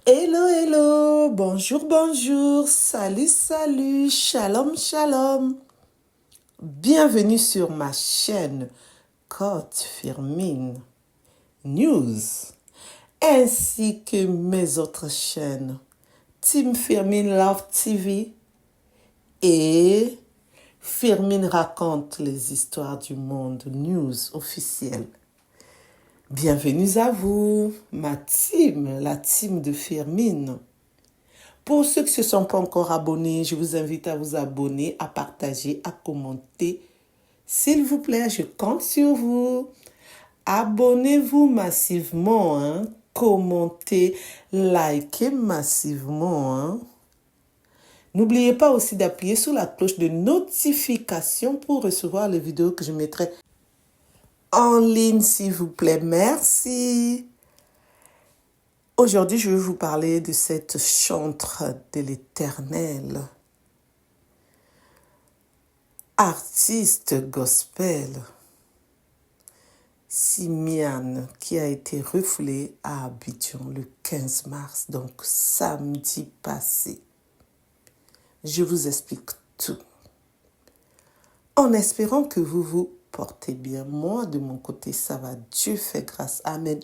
Hello, hello, bonjour, bonjour, salut, salut, shalom, shalom. Bienvenue sur ma chaîne Côte Firmine News, ainsi que mes autres chaînes Team Firmine Love TV et Firmine raconte les histoires du monde news officielle. Bienvenue à vous, ma team, la team de Firmine. Pour ceux qui ne se sont pas encore abonnés, je vous invite à vous abonner, à partager, à commenter. S'il vous plaît, je compte sur vous. Abonnez-vous massivement, hein. Commentez, likez massivement, hein. N'oubliez pas aussi d'appuyer sur la cloche de notification pour recevoir les vidéos que je mettrai en ligne, s'il vous plaît. Merci. Aujourd'hui, je vais vous parler de cette chantre de l'Éternel, artiste gospel, Simiane, qui a été refoulée à Abidjan le 15 mars, donc samedi passé. Je vous explique tout. En espérant que vous vous portez bien. Moi, de mon côté, ça va. Dieu fait grâce. Amen.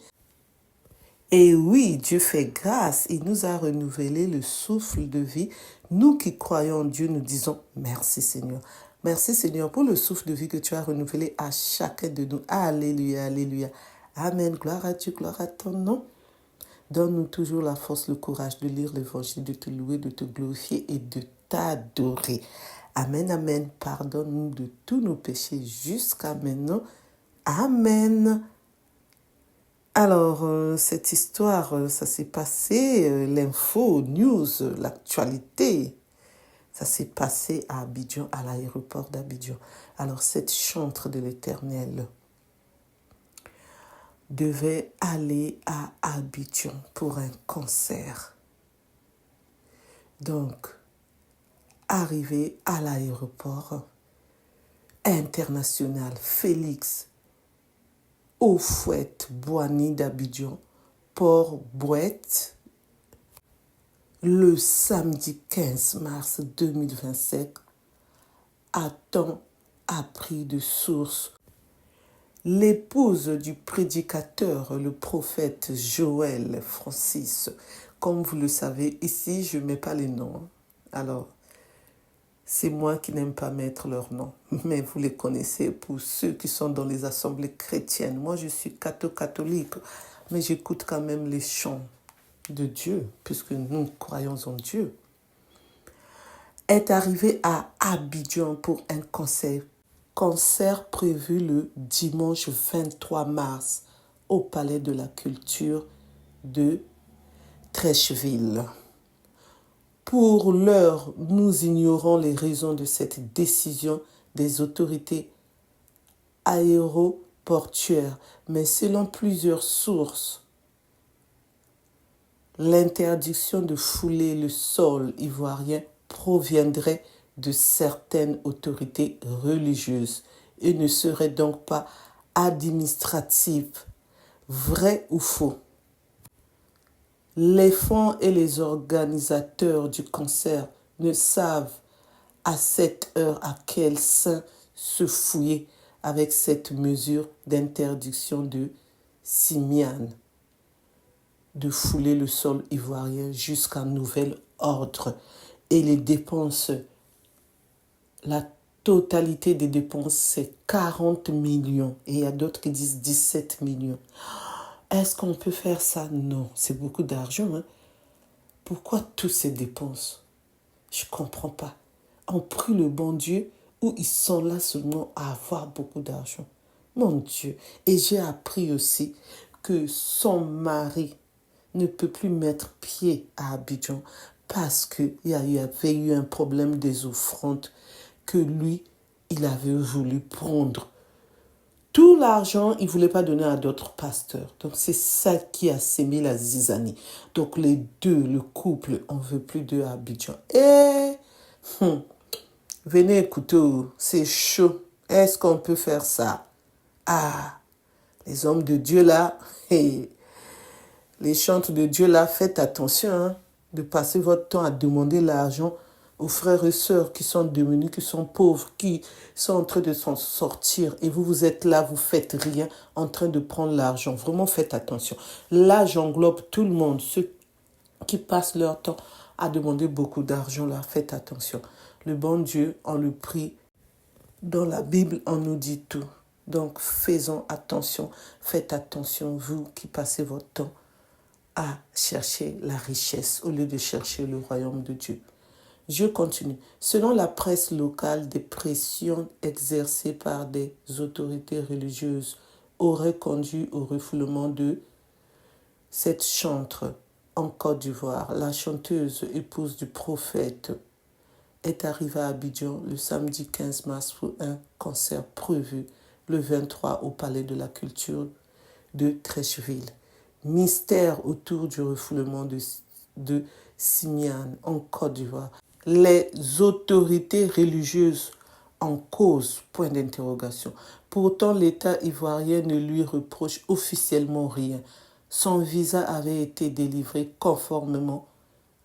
Et oui, Dieu fait grâce. Il nous a renouvelé le souffle de vie. Nous qui croyons en Dieu, nous disons merci Seigneur. Merci Seigneur pour le souffle de vie que tu as renouvelé à chacun de nous. Alléluia, alléluia. Amen. Gloire à Dieu, gloire à ton nom. Donne-nous toujours la force, le courage de lire l'évangile, de te louer, de te glorifier et de t'adorer. Amen, amen. Pardonne-nous de tous nos péchés jusqu'à maintenant. Amen. Alors, cette histoire, ça s'est passé, l'info, news, l'actualité, ça s'est passé à Abidjan, à l'aéroport d'Abidjan. Alors, cette chantre de l'Éternel devait aller à Abidjan pour un concert. Donc, arrivé à l'aéroport international Félix Houphouët-Boigny d'Abidjan, Port-Bouët, le samedi 15 mars 2025, a-t-on appris de source. L'épouse du prédicateur, le prophète Joël Francis, comme vous le savez, ici je ne mets pas les noms. Alors, c'est moi qui n'aime pas mettre leurs noms, mais vous les connaissez pour ceux qui sont dans les assemblées chrétiennes. Moi, je suis catholique, mais j'écoute quand même les chants de Dieu, puisque nous croyons en Dieu. Est arrivé à Abidjan pour un concert prévu le dimanche 23 mars au Palais de la Culture de Treichville. Pour l'heure, nous ignorons les raisons de cette décision des autorités aéroportuaires, mais selon plusieurs sources, l'interdiction de fouler le sol ivoirien proviendrait de certaines autorités religieuses et ne serait donc pas administrative. Vrai ou faux? Les fonds et les organisateurs du concert ne savent à cette heure à quel sein se fouiller avec cette mesure d'interdiction de Simiane de fouler le sol ivoirien jusqu'à nouvel ordre. Et les dépenses, la totalité des dépenses, c'est 40 millions. Et il y a d'autres qui disent 17 millions. Est-ce qu'on peut faire ça? Non, c'est beaucoup d'argent. Hein? Pourquoi toutes ces dépenses? Je ne comprends pas. On prie le bon Dieu ou ils sont là seulement à avoir beaucoup d'argent? Mon Dieu. Et j'ai appris aussi que son mari ne peut plus mettre pied à Abidjan parce qu'il y avait eu un problème des offrandes que lui, il avait voulu prendre. Tout l'argent, il ne voulait pas donner à d'autres pasteurs. Donc, c'est ça qui a sémé la zizanie. Donc, les deux, le couple, on ne veut plus d'eux à Abidjan. Venez écouter, c'est chaud. Est-ce qu'on peut faire ça? Ah, les hommes de Dieu là, Les chantres de Dieu, là, faites attention de passer votre temps à demander l'argent aux frères et sœurs qui sont devenus, qui sont pauvres, qui sont en train de s'en sortir. Et vous êtes là, vous faites rien, en train de prendre l'argent. Vraiment, faites attention. Là, j'englobe tout le monde. Ceux qui passent leur temps à demander beaucoup d'argent, là, faites attention. Le bon Dieu, on le prie. Dans la Bible, on nous dit tout. Donc, faisons attention. Faites attention, vous qui passez votre temps à chercher la richesse au lieu de chercher le royaume de Dieu. Je continue. Selon la presse locale, des pressions exercées par des autorités religieuses auraient conduit au refoulement de cette chantre en Côte d'Ivoire. La chanteuse, épouse du prophète, est arrivée à Abidjan le samedi 15 mars pour un concert prévu le 23 au Palais de la Culture de Treichville. Mystère autour du refoulement de Simiane en Côte d'Ivoire. Les autorités religieuses en cause, point d'interrogation. Pourtant, l'État ivoirien ne lui reproche officiellement rien. Son visa avait été délivré conformément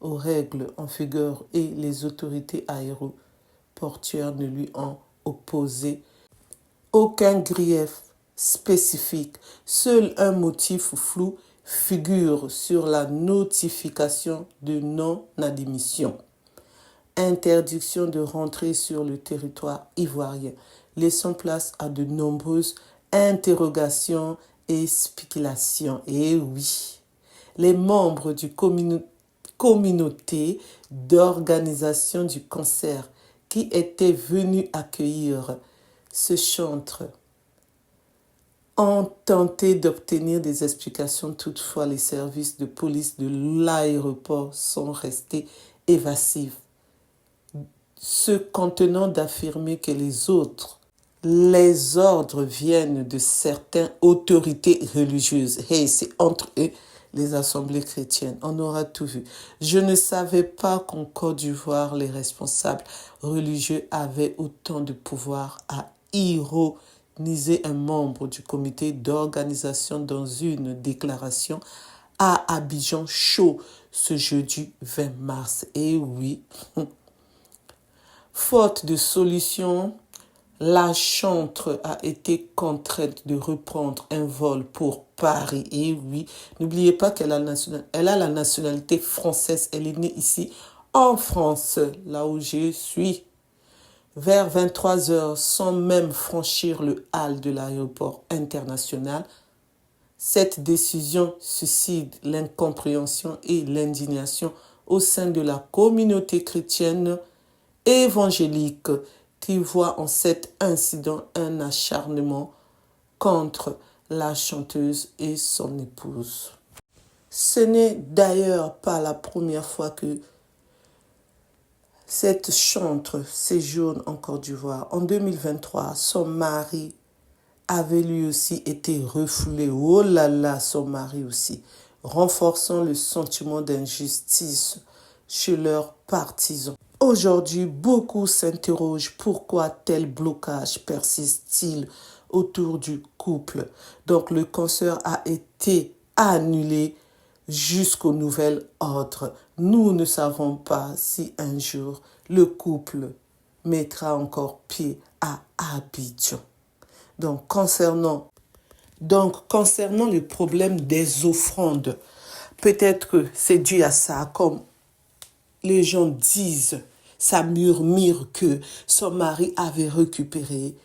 aux règles en vigueur et les autorités aéroportuaires ne lui ont opposé aucun grief spécifique. Seul un motif flou figure sur la notification de non-admission. Interdiction de rentrer sur le territoire ivoirien, laissant place à de nombreuses interrogations et spéculations. Et oui, les membres du communauté d'organisation du concert qui étaient venus accueillir ce chantre ont tenté d'obtenir des explications. Toutefois, les services de police de l'aéroport sont restés évasifs, se contenant d'affirmer que les ordres viennent de certaines autorités religieuses. Hey, c'est entre eux les assemblées chrétiennes. On aura tout vu. Je ne savais pas qu'en Côte d'Ivoire, les responsables religieux avaient autant de pouvoir à ironiser un membre du comité d'organisation dans une déclaration à Abidjan Show ce jeudi 20 mars. Et oui, faute de solution, la chantre a été contrainte de reprendre un vol pour Paris. Et oui, n'oubliez pas qu'elle a la nationalité française. Elle est née ici en France, là où je suis. Vers 23 heures, sans même franchir le hall de l'aéroport international, cette décision suscite l'incompréhension et l'indignation au sein de la communauté chrétienne évangélique qui voit en cet incident un acharnement contre la chanteuse et son épouse. Ce n'est d'ailleurs pas la première fois que cette chantre séjourne en Côte d'Ivoire. En 2023, son mari avait lui aussi été refoulé. Oh là là, son mari aussi, renforçant le sentiment d'injustice chez leurs partisans. Aujourd'hui, beaucoup s'interrogent pourquoi tel blocage persiste-t-il autour du couple. Donc, le concert a été annulé jusqu'au nouvel ordre. Nous ne savons pas si un jour le couple mettra encore pied à Abidjan. Donc, concernant le problème des offrandes, peut-être que c'est dû à ça, comme les gens disent, ça murmure que son mari avait récupéré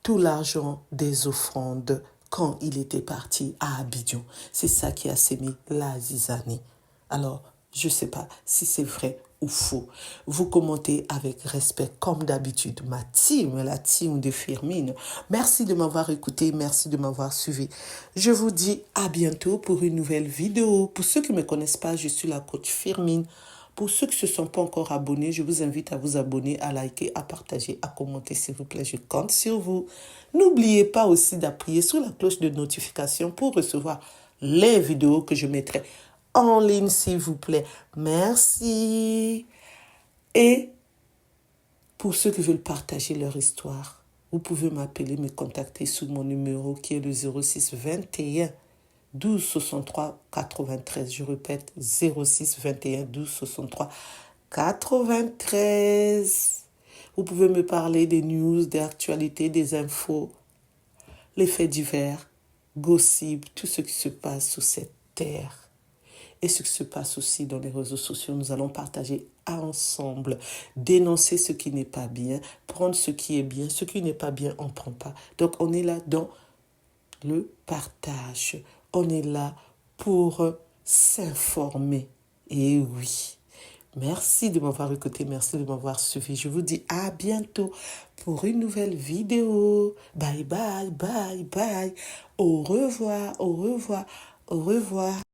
tout l'argent des offrandes quand il était parti à Abidjan. C'est ça qui a sémé la zizanie. Alors, je ne sais pas si c'est vrai ou faux. Vous commentez avec respect, comme d'habitude, ma team, la team de Firmine. Merci de m'avoir écouté, merci de m'avoir suivi. Je vous dis à bientôt pour une nouvelle vidéo. Pour ceux qui ne me connaissent pas, je suis la coach Firmine. Pour ceux qui ne se sont pas encore abonnés, je vous invite à vous abonner, à liker, à partager, à commenter, s'il vous plaît. Je compte sur vous. N'oubliez pas aussi d'appuyer sur la cloche de notification pour recevoir les vidéos que je mettrai en ligne, s'il vous plaît. Merci. Et pour ceux qui veulent partager leur histoire, vous pouvez m'appeler, me contacter sur mon numéro qui est le 06 21 12 63 93. Je répète, 06 21 12 63 93. Vous pouvez me parler des news, des actualités, des infos, les faits divers, gossip, tout ce qui se passe sur cette terre. Et ce qui se passe aussi dans les réseaux sociaux, nous allons partager ensemble, dénoncer ce qui n'est pas bien, prendre ce qui est bien, ce qui n'est pas bien, on ne prend pas. Donc on est là dans le partage, on est là pour s'informer. Et oui, merci de m'avoir écouté, merci de m'avoir suivi. Je vous dis à bientôt pour une nouvelle vidéo. Bye bye, bye bye. Au revoir, au revoir, au revoir.